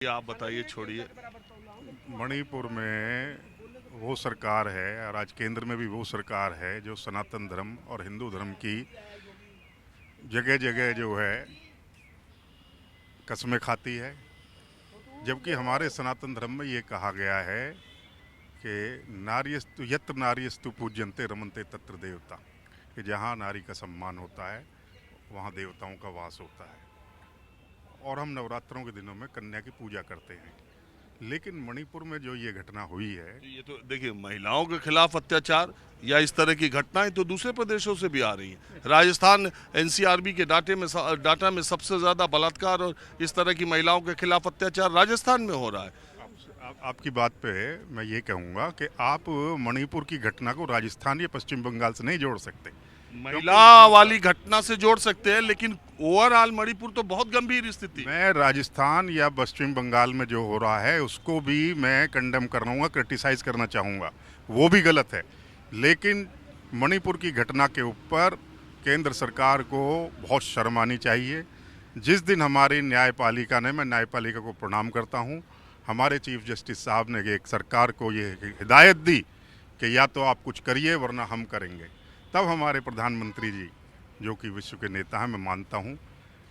ये आप बताइए, छोड़िए। मणिपुर में वो सरकार है और आज केंद्र में भी वो सरकार है जो सनातन धर्म और हिंदू धर्म की जगह जगह जो है कस्में खाती है। जबकि हमारे सनातन धर्म में ये कहा गया है कि नार्यस्तु यत्र नार्यस्तु पूज्यन्ते रमन्ते तत्र देवता, कि जहाँ नारी का सम्मान होता है वहाँ देवताओं का वास होता है। और हम नवरात्रों के दिनों में कन्या की पूजा करते हैं। लेकिन मणिपुर में जो ये घटना हुई है, ये तो देखिए, महिलाओं के खिलाफ अत्याचार या इस तरह की घटनाएं तो दूसरे प्रदेशों से भी आ रही हैं। राजस्थान एनसीआरबी के डाटा में सबसे ज्यादा बलात्कार और इस तरह की महिलाओं के खिलाफ अत्याचार राजस्थान में हो रहा है। आपकी बात पे मैं ये कहूँगा कि आप मणिपुर की घटना को राजस्थान या पश्चिम बंगाल से नहीं जोड़ सकते, क्योंकि महिला वहाँ वाली पर घटना से जोड़ सकते हैं, लेकिन ओवरऑल मणिपुर तो बहुत गंभीर स्थिति है। मैं राजस्थान या पश्चिम बंगाल में जो हो रहा है उसको भी मैं कंडेम करूँगा, क्रिटिसाइज करना चाहूँगा, वो भी गलत है। लेकिन मणिपुर की घटना के ऊपर केंद्र सरकार को बहुत शर्म आनी चाहिए। जिस दिन हमारी न्यायपालिका ने, मैं न्यायपालिका को प्रणाम करता हूँ, हमारे चीफ जस्टिस साहब ने एक सरकार को ये हिदायत दी कि या तो आप कुछ करिए वरना हम करेंगे, तब हमारे प्रधानमंत्री जी, जो कि विश्व के नेता हैं, मैं मानता हूँ,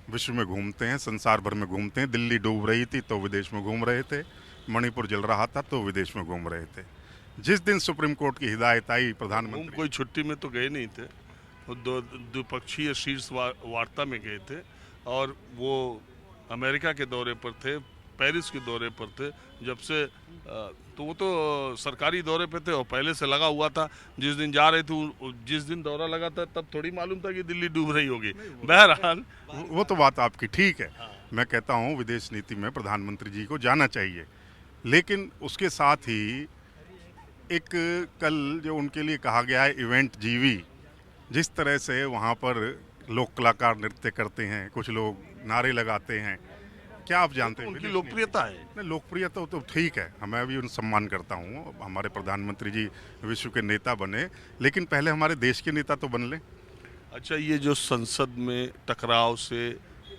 विश्व में घूमते हैं, संसार भर में घूमते हैं। दिल्ली डूब रही थी तो विदेश में घूम रहे थे, मणिपुर जल रहा था तो विदेश में घूम रहे थे। जिस दिन सुप्रीम कोर्ट की हिदायत आई, घूम प्रधानमंत्री कोई छुट्टी में तो गए नहीं थे, वो द्विपक्षीय शीर्ष वार्ता में गए थे, और वो अमेरिका के दौरे पर थे, पेरिस के दौरे पर थे। जब से तो वो तो सरकारी दौरे पे थे और पहले से लगा हुआ था। जिस दिन जा रहे थे, जिस दिन दौरा लगा था, तब थोड़ी मालूम था कि दिल्ली डूब रही होगी। बहरहाल, वो तो बात आपकी ठीक है। मैं कहता हूँ विदेश नीति में प्रधानमंत्री जी को जाना चाहिए, लेकिन उसके साथ ही एक कल जो उनके लिए कहा गया है इवेंट जीवी, जिस तरह से वहाँ पर लोक कलाकार नृत्य करते हैं, कुछ लोग नारे लगाते हैं, क्या आप वो जानते तो हैं उनकी विदेश नीति लोकप्रियता है। नहीं, लोकप्रियता तो ठीक है, मैं भी उन सम्मान करता हूँ, हमारे प्रधानमंत्री जी विश्व के नेता बने, लेकिन पहले हमारे देश के नेता तो बन लें। अच्छा, ये जो संसद में टकराव से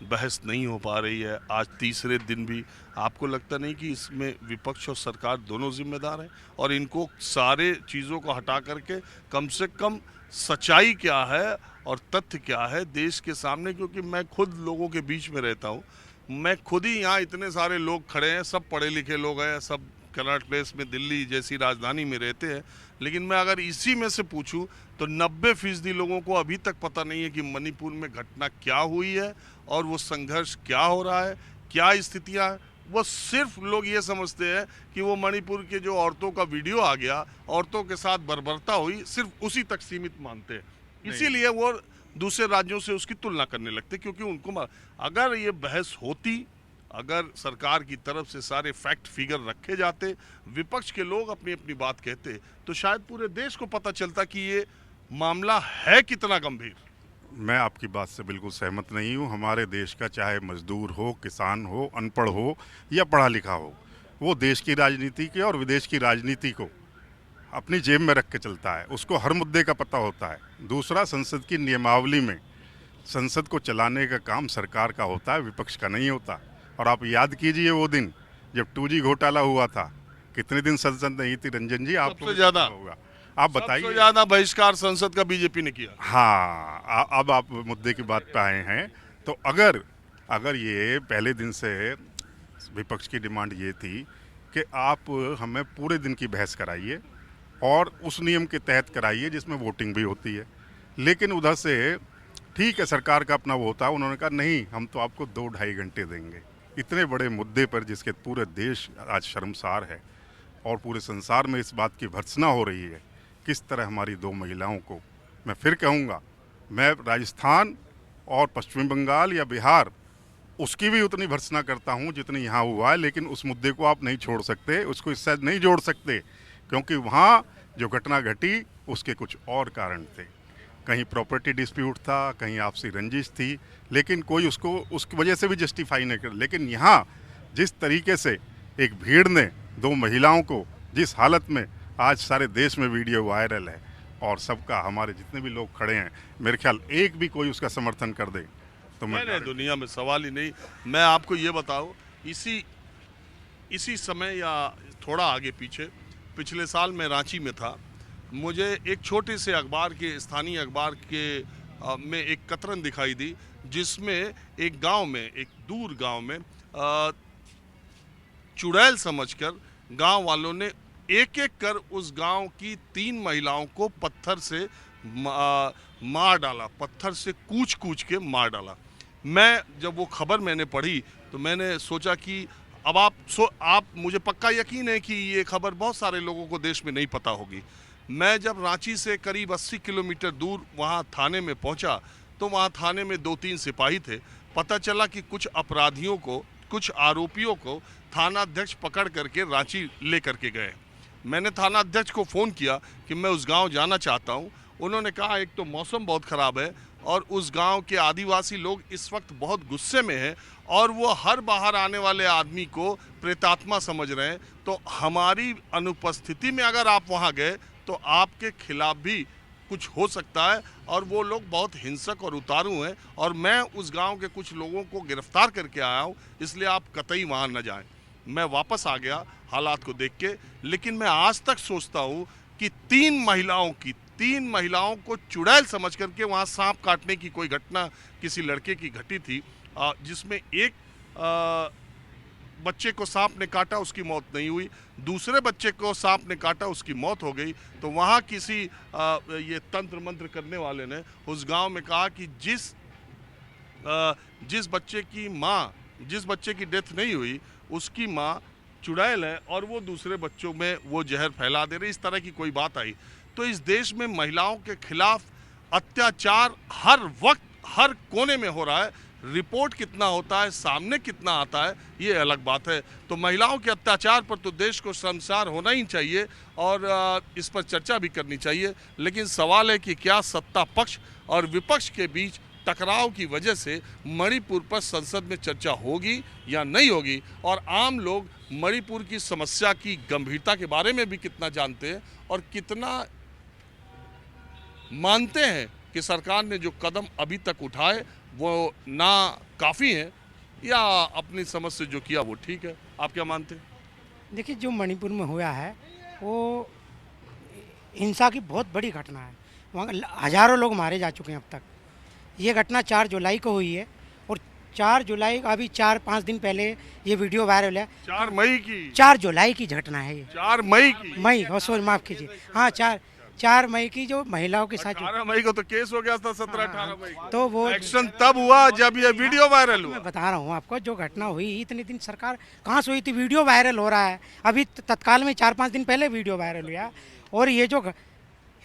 बहस नहीं हो पा रही है आज तीसरे दिन भी, आपको लगता नहीं कि इसमें विपक्ष और सरकार दोनों जिम्मेदार हैं? और इनको सारे चीज़ों को हटा करके कम से कम सच्चाई क्या है और तथ्य क्या है देश के सामने, क्योंकि मैं खुद लोगों के बीच में रहता हूँ। मैं खुद ही यहाँ, इतने सारे लोग खड़े हैं, सब पढ़े लिखे लोग हैं, सब कनॉट प्लेस में दिल्ली जैसी राजधानी में रहते हैं, लेकिन मैं अगर इसी में से पूछूं तो 90% लोगों को अभी तक पता नहीं है कि मणिपुर में घटना क्या हुई है और वो संघर्ष क्या हो रहा है, क्या स्थितियां हैं। वो सिर्फ लोग ये समझते हैं कि वो मणिपुर के जो औरतों का वीडियो आ गया, औरतों के साथ बर्बरता हुई, सिर्फ उसी तक सीमित मानते हैं। नहीं, इसीलिए वो दूसरे राज्यों से उसकी तुलना करने लगते, क्योंकि उनको अगर ये बहस होती, अगर सरकार की तरफ से सारे फैक्ट फिगर रखे जाते, विपक्ष के लोग अपनी अपनी बात कहते, तो शायद पूरे देश को पता चलता कि ये मामला है कितना गंभीर। मैं आपकी बात से बिल्कुल सहमत नहीं हूँ। हमारे देश का चाहे मजदूर हो, किसान हो, अनपढ़ हो या पढ़ा लिखा हो, वो देश की राजनीति के और विदेश की राजनीति को अपनी जेब में रख के चलता है, उसको हर मुद्दे का पता होता है। दूसरा, संसद की नियमावली में संसद को चलाने का काम सरकार का होता है, विपक्ष का नहीं होता। और आप याद कीजिए वो दिन जब 2G घोटाला हुआ था, कितने दिन संसद नहीं थी, रंजन जी, आपको सबसे भी ज्यादा पता होगा। आप सबसे बताइए। ज्यादा बहिष्कार संसद का बीजेपी ने किया। हाँ, अब आप मुद्दे की बात पे आए हैं। तो अगर अगर ये पहले दिन से विपक्ष की डिमांड ये थी कि आप हमें पूरे दिन की बहस कराइए और उस नियम के तहत कराइए जिसमें वोटिंग भी होती है, लेकिन उधर से ठीक है, सरकार का अपना वो होता है, उन्होंने कहा नहीं, हम तो आपको 2-2.5 घंटे देंगे। इतने बड़े मुद्दे पर जिसके पूरे देश आज शर्मसार है और पूरे संसार में इस बात की भर्त्सना हो रही है, किस तरह हमारी दो महिलाओं को, मैं फिर कहूँगा, मैं राजस्थान और पश्चिम बंगाल या बिहार, उसकी भी उतनी भर्त्सना करता हूँ जितनी यहाँ हुआ है, लेकिन उस मुद्दे को आप नहीं छोड़ सकते, उसको इससे नहीं जोड़ सकते, क्योंकि वहाँ जो घटना घटी उसके कुछ और कारण थे। कहीं प्रॉपर्टी डिस्प्यूट था, कहीं आपसी रंजिश थी, लेकिन कोई उसको उसकी वजह से भी जस्टिफाई नहीं कर। लेकिन यहाँ जिस तरीके से एक भीड़ ने दो महिलाओं को, जिस हालत में, आज सारे देश में वीडियो वायरल है और सबका, हमारे जितने भी लोग खड़े हैं, मेरे ख्याल एक भी कोई उसका समर्थन कर दे तो मैं नहीं नहीं, दुनिया में सवाल ही नहीं। मैं आपको ये बताऊं, इसी इसी समय या थोड़ा आगे पीछे, पिछले साल मैं रांची में था। मुझे एक छोटे से अखबार के, स्थानीय अखबार के में एक कतरन दिखाई दी, जिसमें एक गांव में, एक दूर गांव में चुड़ैल समझकर गांव वालों ने एक एक कर उस गांव की 3 महिलाओं को पत्थर से मार डाला, पत्थर से कूच कूच के मार डाला। मैं जब वो खबर मैंने पढ़ी तो मैंने सोचा कि अब आप मुझे पक्का यकीन है कि ये खबर बहुत सारे लोगों को देश में नहीं पता होगी। मैं जब रांची से करीब 80 किलोमीटर दूर वहाँ थाने में पहुँचा तो वहाँ थाने में 2-3 सिपाही थे। पता चला कि कुछ अपराधियों को, कुछ आरोपियों को थानाध्यक्ष पकड़ करके रांची ले करके गए। मैंने थानाध्यक्ष को फ़ोन किया कि मैं उस गांव जाना चाहता हूं। उन्होंने कहा एक तो मौसम बहुत ख़राब है और उस गांव के आदिवासी लोग इस वक्त बहुत गुस्से में हैं और वो हर बाहर आने वाले आदमी को प्रेतात्मा समझ रहे हैं। तो हमारी अनुपस्थिति में अगर आप वहां गए तो आपके खिलाफ भी कुछ हो सकता है और वो लोग बहुत हिंसक और उतारू हैं और मैं उस गांव के कुछ लोगों को गिरफ्तार करके आया हूं, इसलिए आप कतई वहां न जाएं। मैं वापस आ गया हालात को देख के, लेकिन मैं आज तक सोचता हूं कि 3 महिलाओं को चुड़ैल समझ करके वहां सांप काटने की कोई घटना किसी लड़के की घटी थी, जिसमें एक बच्चे को सांप ने काटा, उसकी मौत नहीं हुई, दूसरे बच्चे को सांप ने काटा, उसकी मौत हो गई। तो वहाँ किसी ये तंत्र मंत्र करने वाले ने उस गांव में कहा कि जिस बच्चे की डेथ नहीं हुई उसकी माँ चुड़ैल है और वो दूसरे बच्चों में वो जहर फैला दे रही। इस तरह की कोई बात आई। तो इस देश में महिलाओं के खिलाफ अत्याचार हर वक्त हर कोने में हो रहा है। रिपोर्ट कितना होता है, सामने कितना आता है, ये अलग बात है। तो महिलाओं के अत्याचार पर तो देश को शर्मसार होना ही चाहिए और इस पर चर्चा भी करनी चाहिए। लेकिन सवाल है कि क्या सत्ता पक्ष और विपक्ष के बीच टकराव की वजह से मणिपुर पर संसद में चर्चा होगी या नहीं होगी, और आम लोग मणिपुर की समस्या की गंभीरता के बारे में भी कितना जानते हैं और कितना मानते हैं कि सरकार ने जो कदम अभी तक उठाए वो ना काफ़ी हैं या अपनी समझ से जो किया वो ठीक है। आप क्या मानते हैं? देखिए, जो मणिपुर में हुआ है वो हिंसा की बहुत बड़ी घटना है। वहाँ हज़ारों लोग मारे जा चुके हैं अब तक। ये घटना 4 जुलाई को हुई है और 4 जुलाई का अभी 4-5 दिन पहले ये वीडियो वायरल है। 4 मई की 4 जुलाई की घटना है ये। 4 मई की मई, सॉरी माफ़ कीजिए, हाँ 4 मई की जो महिलाओं के साथ 18 मई को तो केस हो गया था, 17-18 मई को तो वो एक्शन तब हुआ जब ये वीडियो वायरल हुआ। मैं बता रहा हूँ आपको, जो घटना हुई इतने दिन सरकार कहाँ से हुई थी? वीडियो वायरल हो रहा है अभी तत्काल में, 4-5 दिन पहले वीडियो वायरल हुआ। और ये जो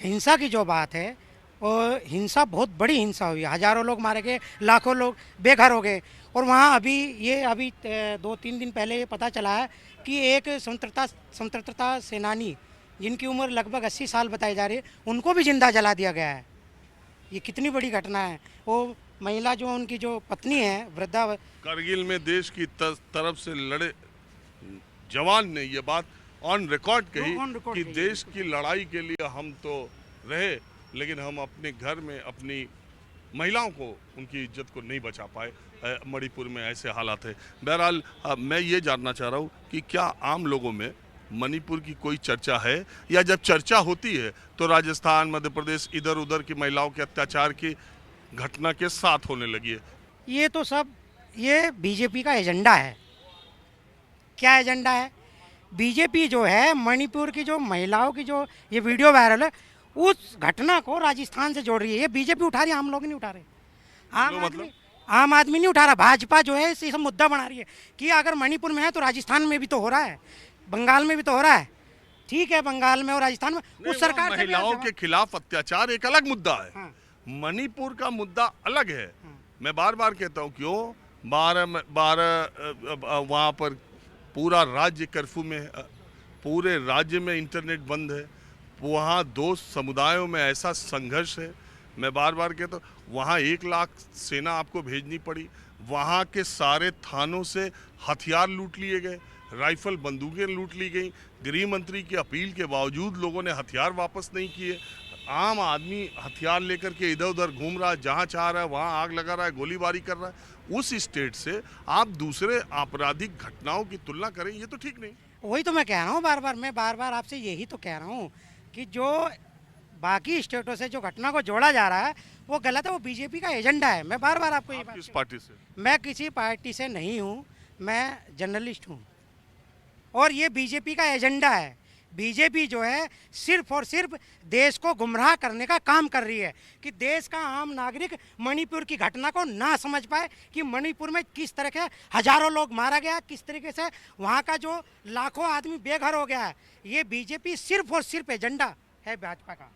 हिंसा की जो बात है, और हिंसा बहुत बड़ी हिंसा हुई, हज़ारों लोग मारे गए, लाखों लोग बेघर हो गए। और वहाँ अभी 2-3 दिन पहले ये पता चला है कि एक स्वतंत्रता सेनानी जिनकी उम्र लगभग 80 साल बताई जा रही है, उनको भी जिंदा जला दिया गया है। ये कितनी बड़ी घटना है। वो महिला जो उनकी जो पत्नी है, वृद्धा, करगिल में देश की तरफ से लड़े जवान ने ये बात ऑन रिकॉर्ड कही कि देश की लड़ाई के लिए हम तो रहे, लेकिन हम अपने घर में अपनी महिलाओं को, उनकी इज्जत को नहीं बचा पाए। मणिपुर में ऐसे हालात है। बहरहाल मैं ये जानना चाह रहा हूँ कि क्या आम लोगों में मणिपुर की कोई चर्चा है, या जब चर्चा होती है तो राजस्थान, मध्य प्रदेश, इधर उधर की महिलाओं के अत्याचार की घटना के साथ होने लगी है? ये तो सब ये बीजेपी का एजेंडा है। क्या एजेंडा है? बीजेपी जो है मणिपुर की जो महिलाओं की जो ये वीडियो वायरल है, उस घटना को राजस्थान से जोड़ रही है। ये बीजेपी उठा रही है, हम लोग नहीं उठा रहे। आम आदमी नहीं उठा रहा। भाजपा जो है इसे सब मुद्दा बना रही है कि अगर मणिपुर में है तो राजस्थान में भी तो हो रहा है, बंगाल में भी तो हो रहा है। ठीक है, बंगाल में और राजस्थान में उस सरकार महिलाओं के खिलाफ अत्याचार एक अलग मुद्दा है। हाँ। मणिपुर का मुद्दा अलग है। मैं बार बार कहता हूँ, क्यों 12 वहाँ पर पूरा राज्य कर्फ्यू में है, पूरे राज्य में इंटरनेट बंद है, वहाँ 2 समुदायों में ऐसा संघर्ष है। मैं बार बार कहता हूँ, वहाँ 1 लाख सेना आपको भेजनी पड़ी, वहाँ के सारे थानों से हथियार लूट लिए गए, राइफल बंदूकें लूट ली गई। गृह मंत्री की अपील के बावजूद लोगों ने हथियार वापस नहीं किए। आम आदमी हथियार लेकर के इधर उधर घूम रहा है, जहाँ चाह रहा है वहाँ आग लगा रहा है, गोलीबारी कर रहा है। उस स्टेट से आप दूसरे आपराधिक घटनाओं की तुलना करें, ये तो ठीक नहीं। वही तो मैं कह रहा हूँ मैं बार बार आपसे यही तो कह रहा हूँ कि जो बाकी स्टेटों से जो घटना को जोड़ा जा रहा है वो गलत है, वो बीजेपी का एजेंडा है। मैं बार बार आपको ये आप बात किस पार्टी से? मैं किसी पार्टी से नहीं हूँ, मैं जर्नलिस्ट हूँ और ये बीजेपी का एजेंडा है। बीजेपी जो है सिर्फ और सिर्फ देश को गुमराह करने का काम कर रही है कि देश का आम नागरिक मणिपुर की घटना को ना समझ पाए कि मणिपुर में किस तरह के हजारों लोग मारा गया, किस तरीके से वहाँ का जो लाखों आदमी बेघर हो गया है। ये बीजेपी सिर्फ और सिर्फ एजेंडा है भाजपा का।